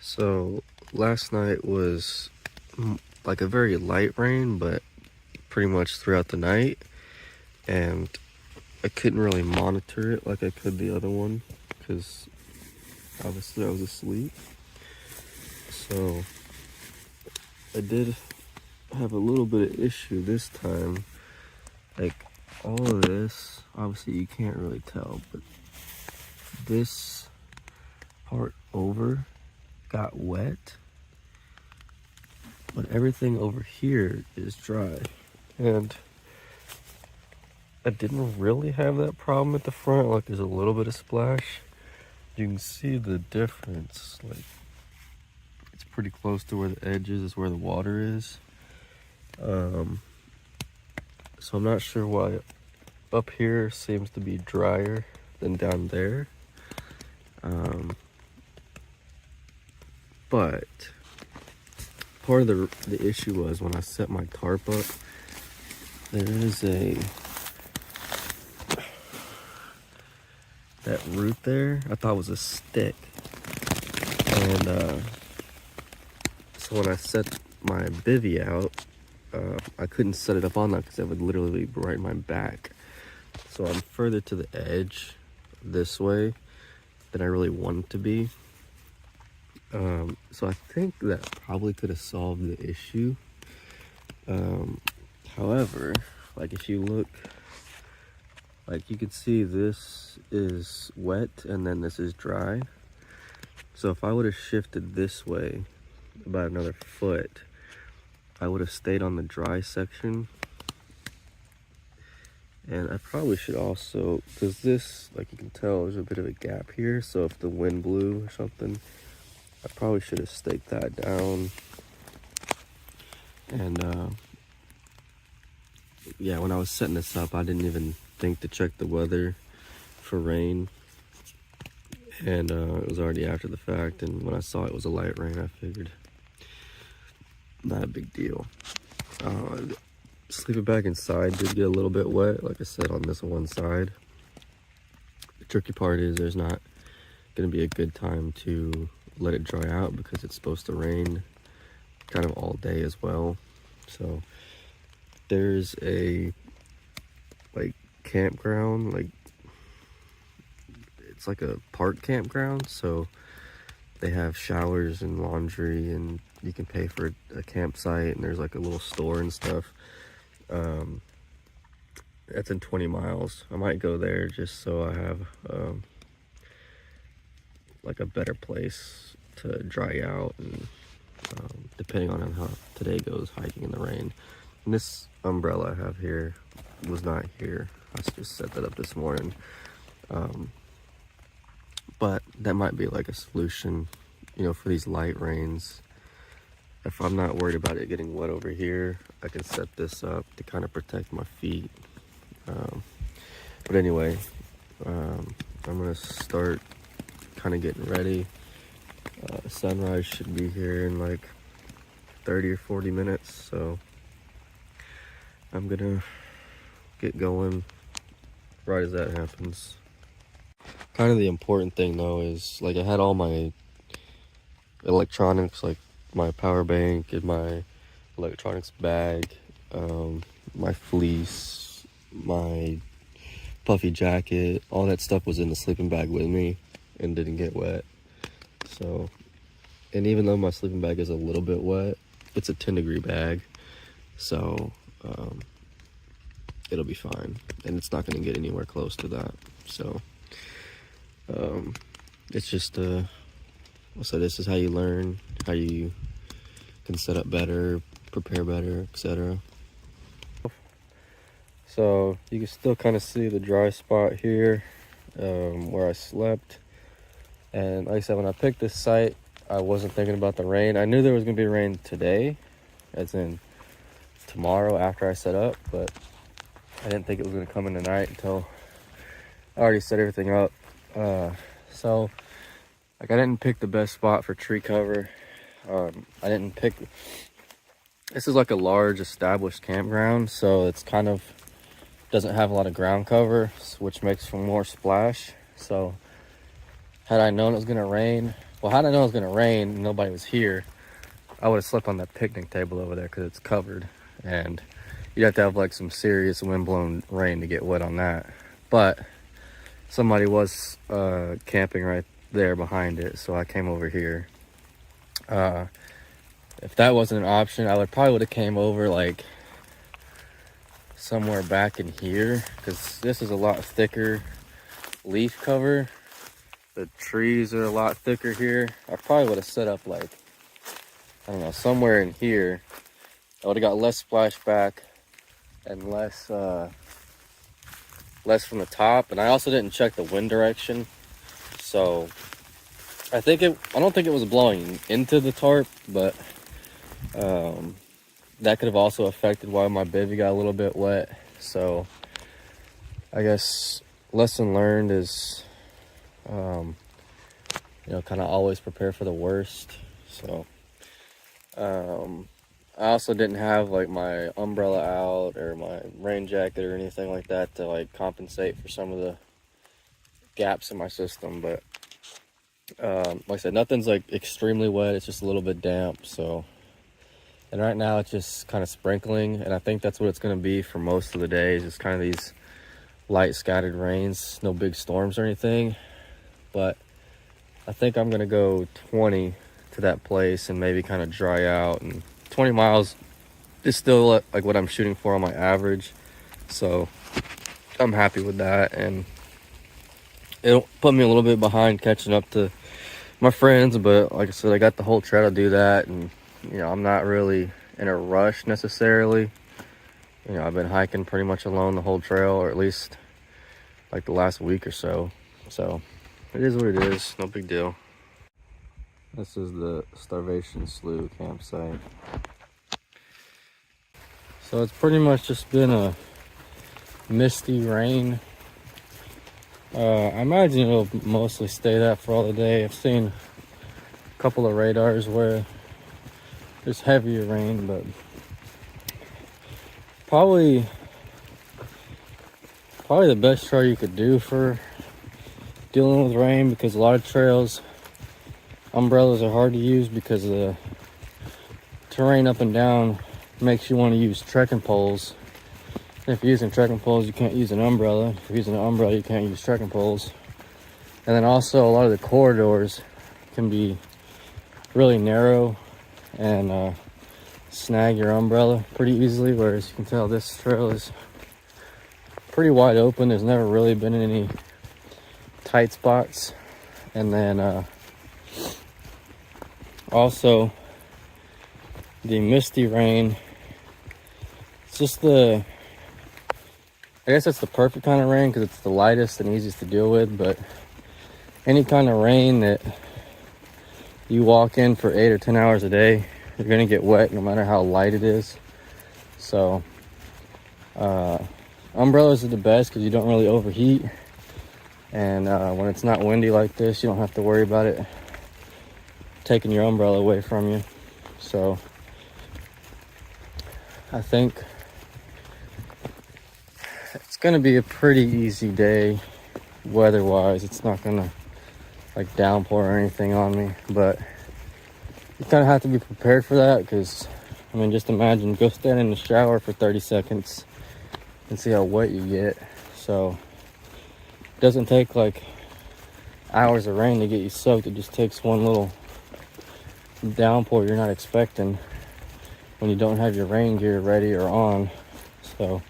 So last night was like a very light rain, but pretty much throughout the night, and I couldn't really monitor it like I could the other one because obviously I was asleep. So I did have a little bit of issue this time. Like all of this, obviously you can't really tell, but this part over got wet, but everything over here is dry. And I didn't really have that problem at the front. Like there's a little bit of splash. You can see the difference. Like it's pretty close to where the edge is where the water is. So I'm not sure why up here seems to be drier than down there. But part of the issue was when I set my tarp up, there is that root there I thought was a stick, and so when I set my bivy out, I couldn't set it up on that because it would literally be right in my back. So I'm further to the edge this way than I really want to be. So I think that probably could have solved the issue. However, like if you look, like you can see this is wet and then this is dry. So if I would have shifted this way about another foot, I would have stayed on the dry section. And I probably should also, because this, like you can tell, there's a bit of a gap here. So if the wind blew or something, I probably should have staked that down. And yeah, when I was setting this up, I didn't even think to check the weather for rain. And it was already after the fact. And when I saw it was a light rain, I figured not a big deal. Sleeping bag inside did get a little bit wet, like I said, on this one side. The tricky part is there's not going to be a good time to let it dry out because it's supposed to rain kind of all day as well. So there's a like campground, like it's like a park campground, so they have showers and laundry, and you can pay for a campsite, and there's like a little store and stuff. That's in 20 miles. I might go there just so I have like a better place to dry out, and depending on how today goes hiking in the rain. And this umbrella I have here was not here. I just set that up this morning. But that might be like a solution, you know, for these light rains. If I'm not worried about it getting wet over here, I can set this up to kind of protect my feet. But anyway, I'm gonna start kind of getting ready. Sunrise should be here in like 30 or 40 minutes, so I'm gonna get going right as that happens. Kind of the important thing though is, like, I had all my electronics, like my power bank and my electronics bag, my fleece, my puffy jacket, all that stuff was in the sleeping bag with me and didn't get wet. So, and even though my sleeping bag is a little bit wet, it's a 10-degree bag, so it'll be fine, and it's not going to get anywhere close to that. So it's just so this is how you learn, how you can set up better, prepare better, etc. So you can still kind of see the dry spot here where I slept. And like I said, when I picked this site, I wasn't thinking about the rain. I knew there was going to be rain today, as in tomorrow after I set up, but I didn't think it was going to come in tonight until I already set everything up. So like I didn't pick the best spot for tree cover. I didn't pick, this is like a large established campground, so it's kind of doesn't have a lot of ground cover, which makes for more splash. So had I known it was gonna rain, Well, how did I know it was gonna rain and nobody was here? I would have slept on that picnic table over there because it's covered, and you'd have to have like some serious windblown rain to get wet on that. But somebody was camping right there behind it, so I came over here. If that wasn't an option, I would have came over like somewhere back in here, because this is a lot thicker leaf cover. The trees are a lot thicker here. I probably would have set up like, I don't know, somewhere in here. I would have got less splashback and less from the top. And I also didn't check the wind direction, so I don't think it was blowing into the tarp, but that could have also affected why my bivy got a little bit wet. So I guess lesson learned is, you know, kind of always prepare for the worst. So I also didn't have like my umbrella out or my rain jacket or anything like that to like compensate for some of the gaps in my system. But like I said, nothing's like extremely wet. It's just a little bit damp. So, and right now it's just kind of sprinkling, and I think that's what it's going to be for most of the days. It's kind of these light scattered rains, no big storms or anything. But I think I'm going to go 20 to that place and maybe kind of dry out, and 20 miles is still like what I'm shooting for on my average. So I'm happy with that, and it'll put me a little bit behind catching up to my friends, but like I said, I got the whole trail to do that. And you know, I'm not really in a rush necessarily. You know, I've been hiking pretty much alone the whole trail, or at least like the last week or so. So it is what it is, no big deal. This is the Starvation Slough campsite. So it's pretty much just been a misty rain. I imagine it'll mostly stay that for all the day. I've seen a couple of radars where there's heavier rain, but probably the best trail you could do for dealing with rain, because a lot of trails, umbrellas are hard to use because the terrain up and down makes you want to use trekking poles. If you're using trekking poles, you can't use an umbrella. If you're using an umbrella, you can't use trekking poles. And then also a lot of the corridors can be really narrow and snag your umbrella pretty easily, whereas you can tell this trail is pretty wide open. There's never really been any tight spots. And then also the misty rain, it's just I guess it's the perfect kind of rain because it's the lightest and easiest to deal with. But any kind of rain that you walk in for 8 or 10 hours a day, you're gonna get wet no matter how light it is. So umbrellas are the best because you don't really overheat, and when it's not windy like this, you don't have to worry about it taking your umbrella away from you. So I think it's gonna be a pretty easy day weather-wise. It's not gonna like downpour or anything on me, but you kind of have to be prepared for that, because I mean, just imagine, go stand in the shower for 30 seconds and see how wet you get. So it doesn't take like hours of rain to get you soaked. It just takes one little downpour you're not expecting when you don't have your rain gear ready or on. So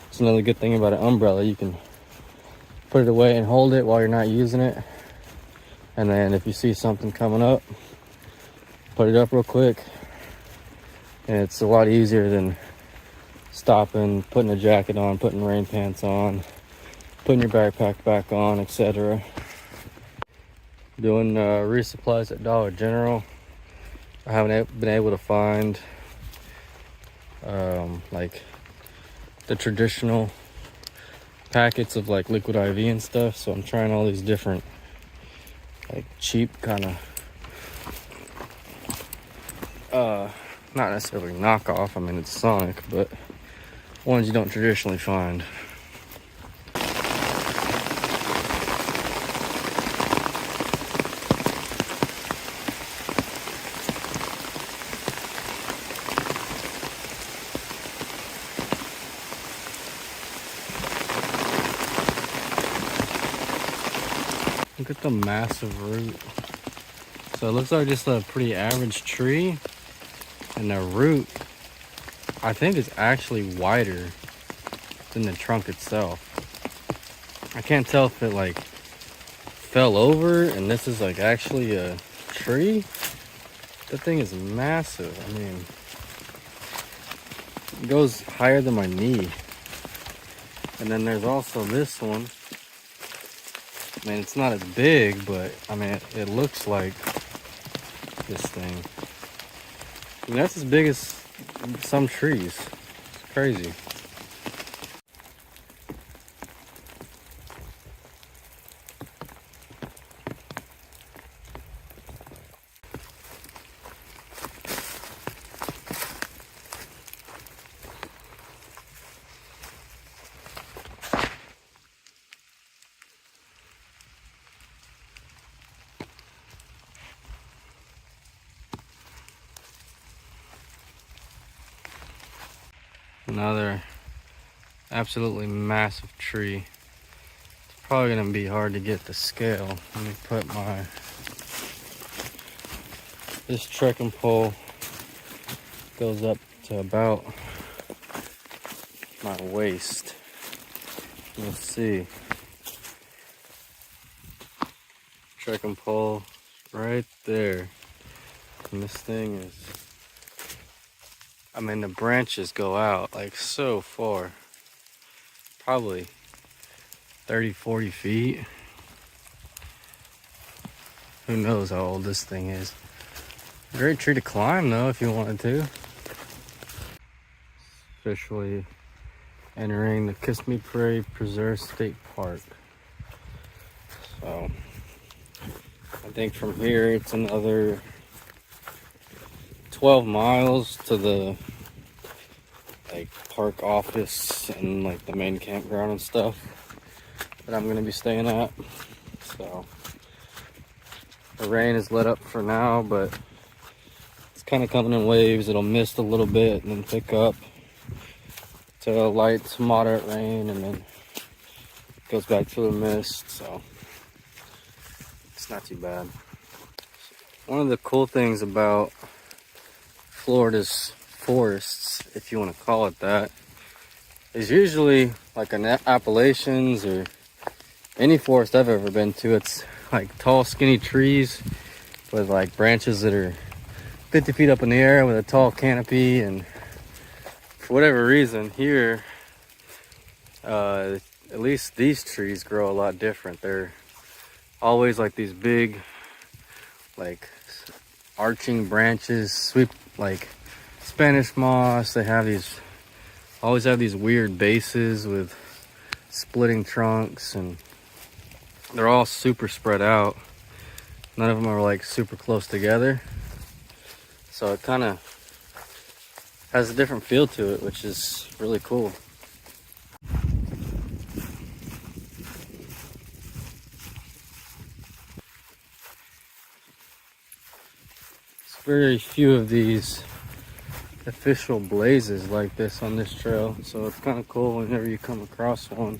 it's another good thing about an umbrella. You can put it away and hold it while you're not using it, and then if you see something coming up, put it up real quick. And it's a lot easier than stopping, putting a jacket on, putting rain pants on, putting your backpack back on, etc. Doing resupplies at Dollar General. I haven't been able to find like the traditional packets of like liquid IV and stuff, so I'm trying all these different like cheap kind of not necessarily knockoff, I mean it's Sonic, but ones you don't traditionally find. at the massive root. So it looks like just a pretty average tree, and the root, I think, is actually wider than the trunk itself. I can't tell if it like fell over and this is like actually a tree. That thing is massive. I mean, it goes higher than my knee. And then there's also this one. I mean, it's not as big, but I mean, it looks like this thing. I mean, that's as big as some trees. It's crazy. Another absolutely massive tree. It's probably gonna be hard to get the scale. Let me put this trekking pole goes up to about my waist. You'll see. Trekking pole right there. And this thing is, I mean, the branches go out like so far, probably 30, 40 feet. Who knows how old this thing is. Great tree to climb though, if you wanted to. Officially entering the Kissimmee Prairie Preserve State Park. So, I think from here it's another 12 miles to the like park office and like the main campground and stuff that I'm gonna be staying at. So the rain is let up for now, but it's kind of coming in waves. It'll mist a little bit and then pick up to light to moderate rain, and then it goes back to the mist. So it's not too bad. One of the cool things about Florida's forests, if you want to call it that, is usually like in Appalachians or any forest I've ever been to, it's like tall skinny trees with like branches that are 50 feet up in the air with a tall canopy. And for whatever reason here, at least these trees grow a lot different. They're always like these big like arching branches, sweep like Spanish moss. They have these, always have these weird bases with splitting trunks, and they're all super spread out. None of them are like super close together. So it kind of has a different feel to it, which is really cool. Very few of these official blazes like this on this trail, so it's kind of cool whenever you come across one.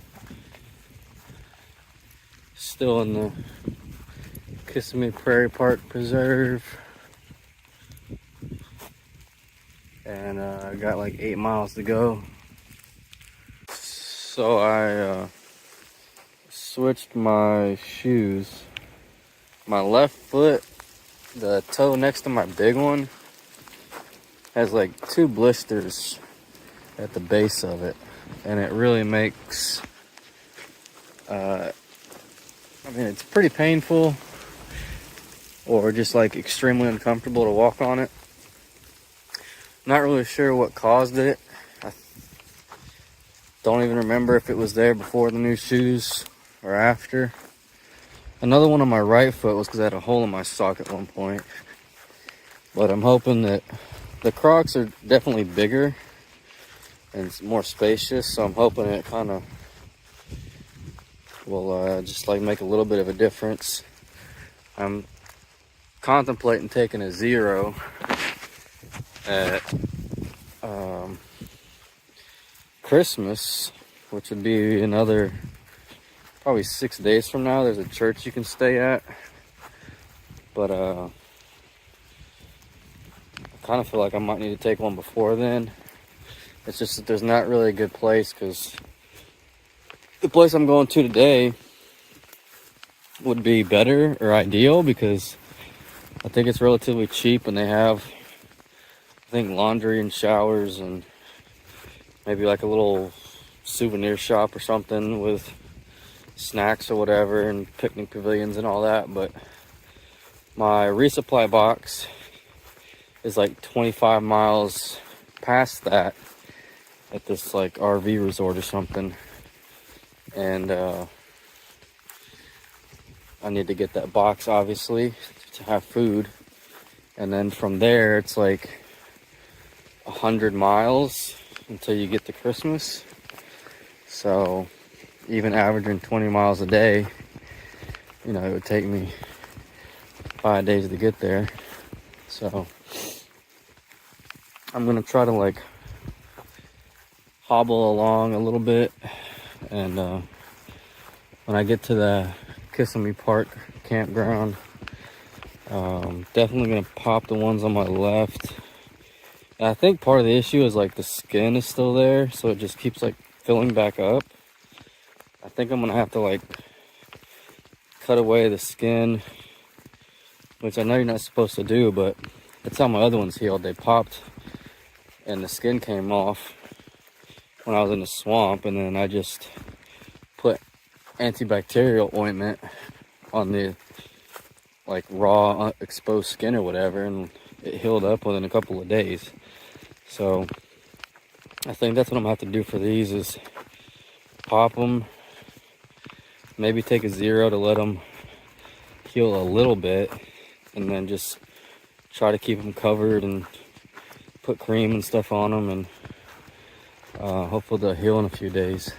Still in the Kissimmee Prairie Park Preserve, and I got like 8 miles to go. So I switched my shoes. My left foot, the toe next to my big one, has like 2 blisters at the base of it, and it really makes I mean, it's pretty painful or just like extremely uncomfortable to walk on it. Not really sure what caused it. I don't even remember if it was there before the new shoes or after. Another one on my right foot was because I had a hole in my sock at one point. But I'm hoping that the Crocs are definitely bigger and it's more spacious, so I'm hoping it kind of will just like make a little bit of a difference. I'm contemplating taking a 0 at Christmas, which would be another probably 6 days from now, there's a church you can stay at. But I kind of feel like I might need to take one before then. It's just that there's not really a good place, because the place I'm going to today would be better or ideal, because I think it's relatively cheap, and they have, I think, laundry and showers and maybe like a little souvenir shop or something with snacks or whatever, and picnic pavilions and all that. But my resupply box is like 25 miles past that at this like RV resort or something, and I need to get that box, obviously, to have food. And then from there, it's like 100 miles until you get to Christmas. So even averaging 20 miles a day, you know, it would take me 5 days to get there. So I'm gonna try to like hobble along a little bit, and when I get to the Kissimmee Park campground, definitely gonna pop the ones on my left. And I think part of the issue is like the skin is still there, so it just keeps like filling back up. I think I'm gonna have to like cut away the skin, which I know you're not supposed to do, but that's how my other ones healed. They popped and the skin came off when I was in the swamp, and then I just put antibacterial ointment on the like raw exposed skin or whatever, and it healed up within a couple of days. So I think that's what I'm gonna have to do for these, is pop them, maybe take a 0 to let them heal a little bit, and then just try to keep them covered and put cream and stuff on them, and hopefully they'll heal in a few days.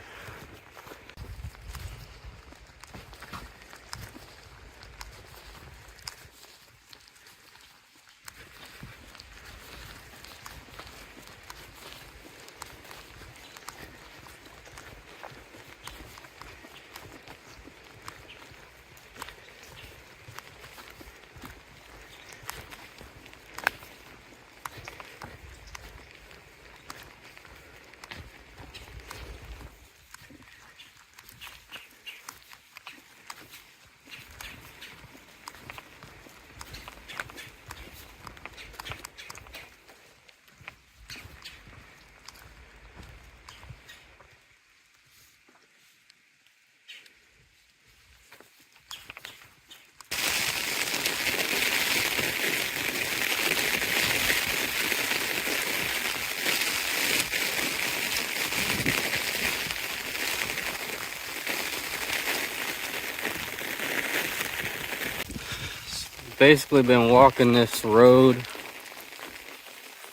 Basically been walking this road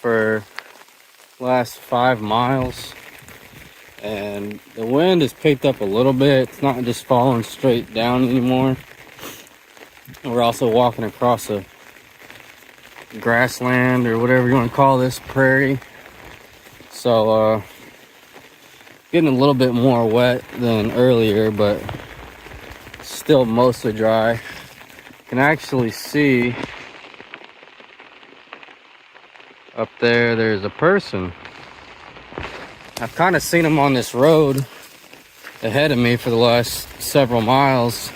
for last 5 miles, and the wind has picked up a little bit. It's not just falling straight down anymore. We're also walking across a grassland, or whatever you want to call this, prairie. So getting a little bit more wet than earlier, but still mostly dry. Can actually see up there, there's a person. I've kind of seen him on this road ahead of me for the last several miles,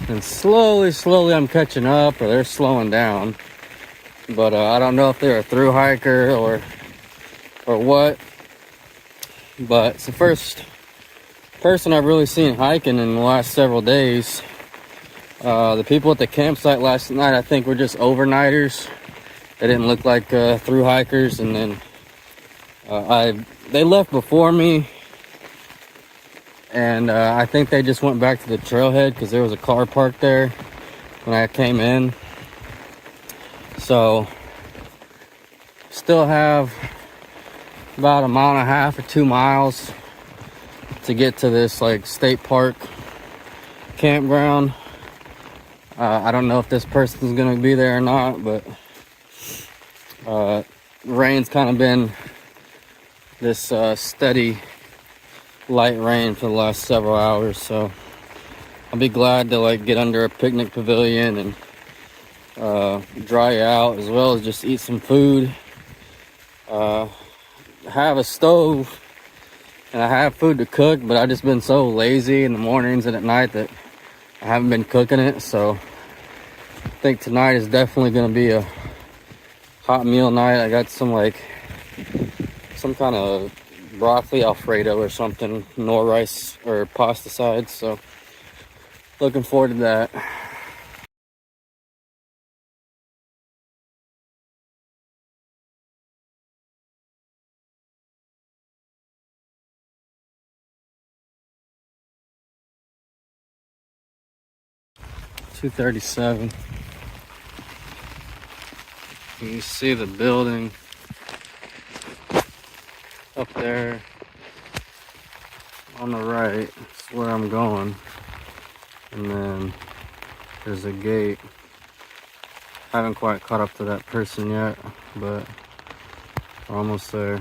and slowly I'm catching up, or they're slowing down. But I don't know if they're a thru-hiker or what, but it's the first person I've really seen hiking in the last several days. The people at the campsite last night, I think, were just overnighters. They didn't look like thru-hikers, and then they left before me, and I think they just went back to the trailhead because there was a car parked there when I came in. So still have about 1.5 miles or 2 miles to get to this like state park campground. I don't know if this person's gonna be there or not, but rain's kind of been this steady light rain for the last several hours, so I'll be glad to like get under a picnic pavilion and dry out, as well as just eat some food. Have a stove and I have food to cook, but I've just been so lazy in the mornings and at night that I haven't been cooking it. So I think tonight is definitely going to be a hot meal night. I got some kind of broccoli alfredo or something, nor rice or pasta sides. So looking forward to that. $237. You see the building up there on the right. That's where I'm going. And then there's a gate. Haven't quite caught up to that person yet, but we're almost there.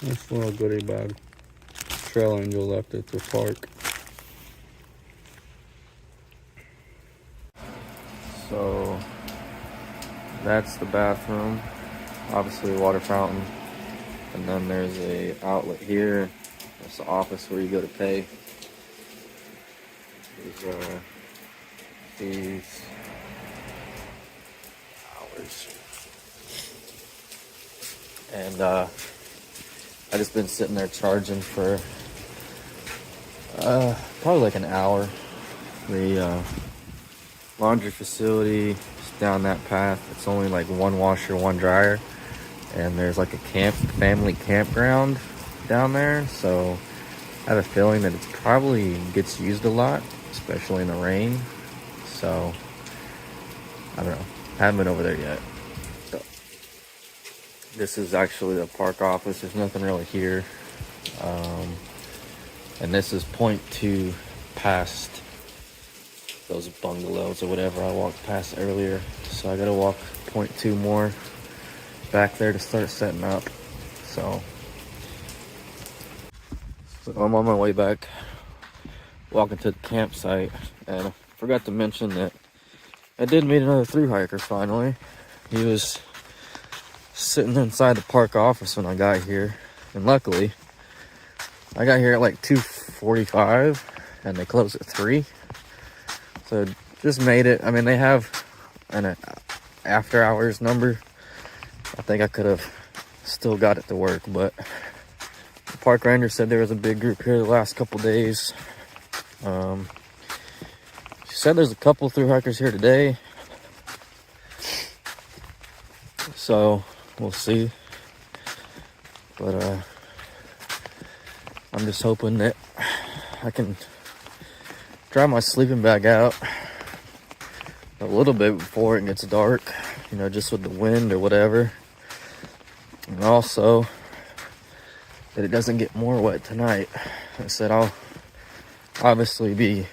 Nice little goodie bag. Trail angel left at the park. So that's the bathroom, obviously a water fountain, and then there's a outlet here. That's the office where you go to pay. These are these hours, and I just been sitting there charging for probably like an hour. The laundry facility is down that path. It's only like one washer, one dryer, and there's like a family campground down there, so I have a feeling that it's probably gets used a lot, especially in the rain. So I don't know, haven't been over there yet. So this is actually the park office. There's nothing really here, and this is 0.2 past those bungalows or whatever I walked past earlier. So I gotta walk 0.2 more back there to start setting up. So I'm on my way back, walking to the campsite, and I forgot to mention that I did meet another thru-hiker finally. He was sitting inside the park office when I got here, and luckily I got here at like 2:45 and they closed at 3. So just made it. I mean, they have an after hours number. I think I could have still got it to work, but the park ranger said there was a big group here the last couple days. She said there's a couple thru-hikers here today, so we'll see. But I'm just hoping that I can dry my sleeping bag out a little bit before it gets dark, you know, just with the wind or whatever. And also that it doesn't get more wet tonight. I said I'll obviously be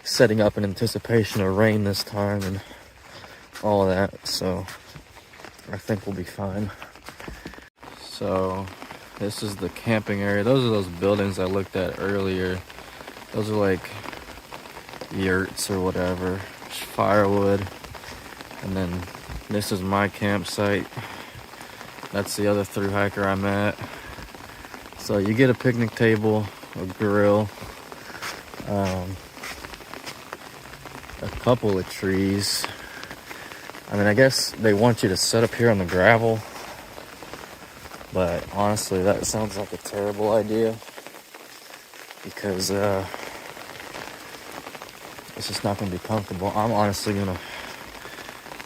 setting up in anticipation of rain this time and all of that, so I think we'll be fine. So this is the camping area. Those are those buildings I looked at earlier. Those are like yurts or whatever. There's firewood. And then this is my campsite. That's the other thru-hiker I met. So you get a picnic table, a grill, a couple of trees. I mean, I guess they want you to set up here on the gravel, but honestly, that sounds like a terrible idea, because it's just not going to be comfortable. I'm honestly going to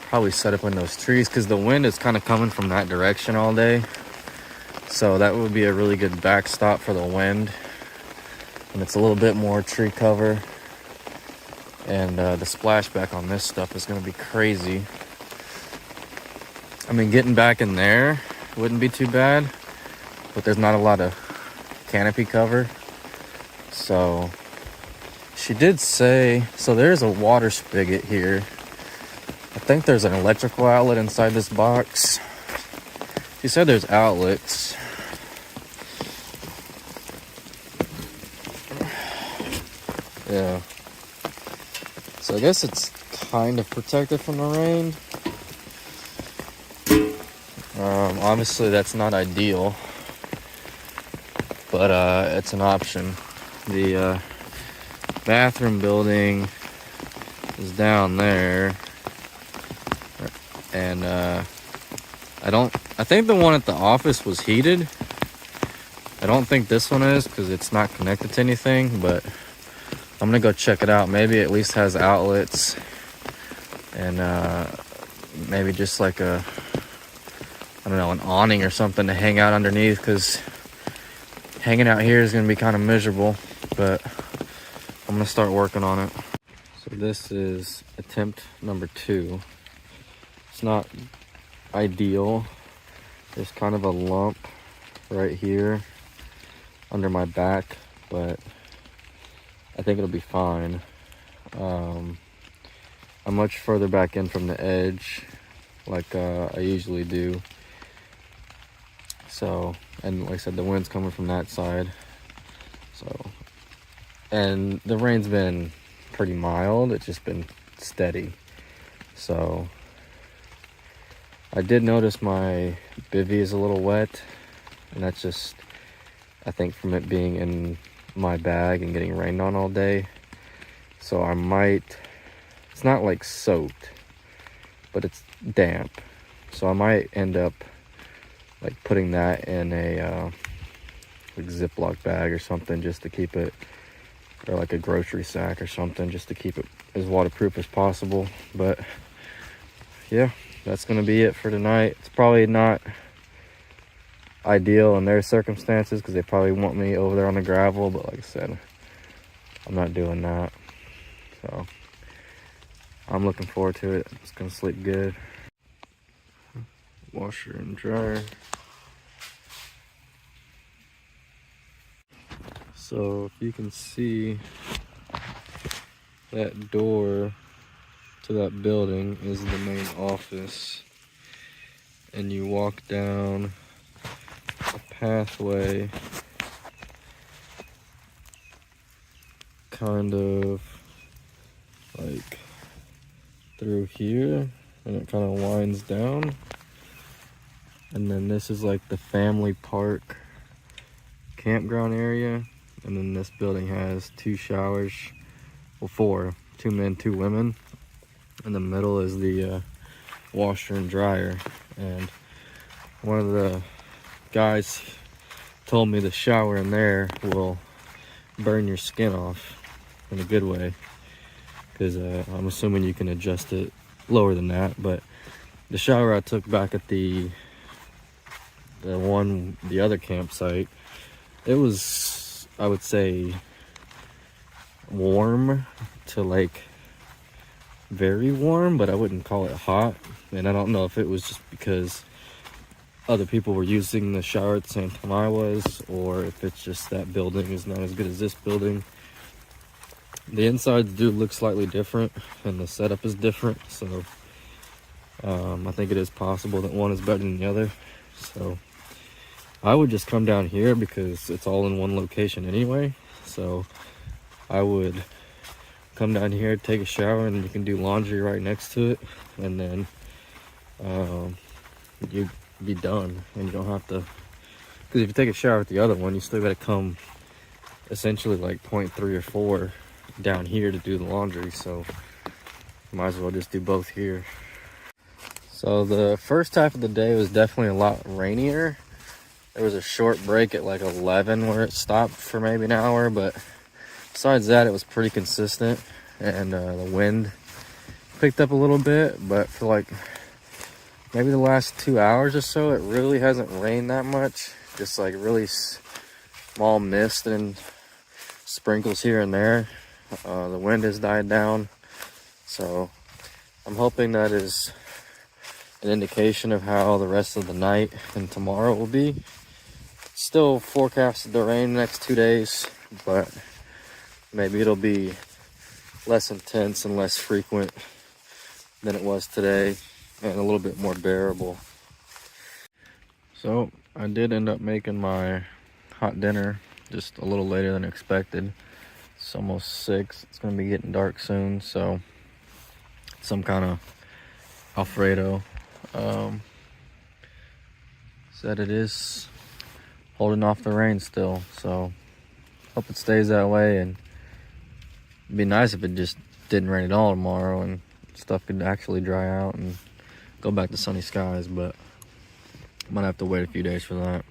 probably set up in those trees, because the wind is kind of coming from that direction all day. So that would be a really good backstop for the wind. And it's a little bit more tree cover. And the splashback on this stuff is going to be crazy. I mean, getting back in there wouldn't be too bad, but there's not a lot of canopy cover. So she did say, so there's a water spigot here. I think there's an electrical outlet inside this box. He said there's outlets. Yeah. So I guess it's kind of protected from the rain. Obviously that's not ideal, but it's an option. The bathroom building is down there, and I think the one at the office was heated. I don't think this one is because it's not connected to anything, but I'm gonna go check it out. Maybe it at least has outlets, and maybe just like a, I don't know, an awning or something to hang out underneath, because hanging out here is gonna be kind of miserable, but I'm gonna start working on it. So this is attempt number 2. It's not ideal. There's kind of a lump right here under my back, but I think it'll be fine. I'm much further back in from the edge, like I usually do. So, and like I said, the wind's coming from that side. So, and the rain's been pretty mild. It's just been steady. So, I did notice my bivy is a little wet, and that's just, I think, from it being in my bag and getting rained on all day. So I might, it's not like soaked, but it's damp. So I might end up like putting that in a like Ziploc bag or something, just to keep it, or like a grocery sack or something, just to keep it as waterproof as possible. But yeah, that's gonna be it for tonight. It's probably not ideal in their circumstances because they probably want me over there on the gravel, but like I said, I'm not doing that. So I'm looking forward to it. It's gonna sleep good. Washer and dryer. So if you can see, that door to that building is the main office, and you walk down a pathway kind of like through here, and it kind of winds down, and then this is like the family park campground area, and then this building has 2 showers, well 4, 2 men, 2 women. In the middle is the washer and dryer, and one of the guys told me the shower in there will burn your skin off in a good way, because I'm assuming you can adjust it lower than that. But the shower I took back at the other campsite, it was, I would say, warm to like very warm, but I wouldn't call it hot. And I don't know if it was just because other people were using the shower at the same time I was, or if it's just that building is not as good as this building. The insides do look slightly different, and the setup is different, so I think it is possible that one is better than the other. So I would just come down here because it's all in one location anyway. So I would come down here, take a shower, and you can do laundry right next to it, and then you be done, and you don't have to, because if you take a shower at the other one, you still got to come essentially like 0.3 or 4 down here to do the laundry. So might as well just do both here. So the first half of the day was definitely a lot rainier. There was a short break at like 11 where it stopped for maybe an hour, but besides that, it was pretty consistent, and the wind picked up a little bit, but for like maybe the last 2 hours or so, it really hasn't rained that much. Just like really small mist and sprinkles here and there. The wind has died down, so I'm hoping that is an indication of how the rest of the night and tomorrow will be. Still forecasted to rain the next 2 days, but maybe it'll be less intense and less frequent than it was today, and a little bit more bearable. So I did end up making my hot dinner just a little later than expected. It's almost 6. It's gonna be getting dark soon, so some kind of Alfredo. Said it is holding off the rain still, so hope it stays that way. And it'd be nice if it just didn't rain at all tomorrow and stuff could actually dry out and go back to sunny skies, but might have to wait a few days for that.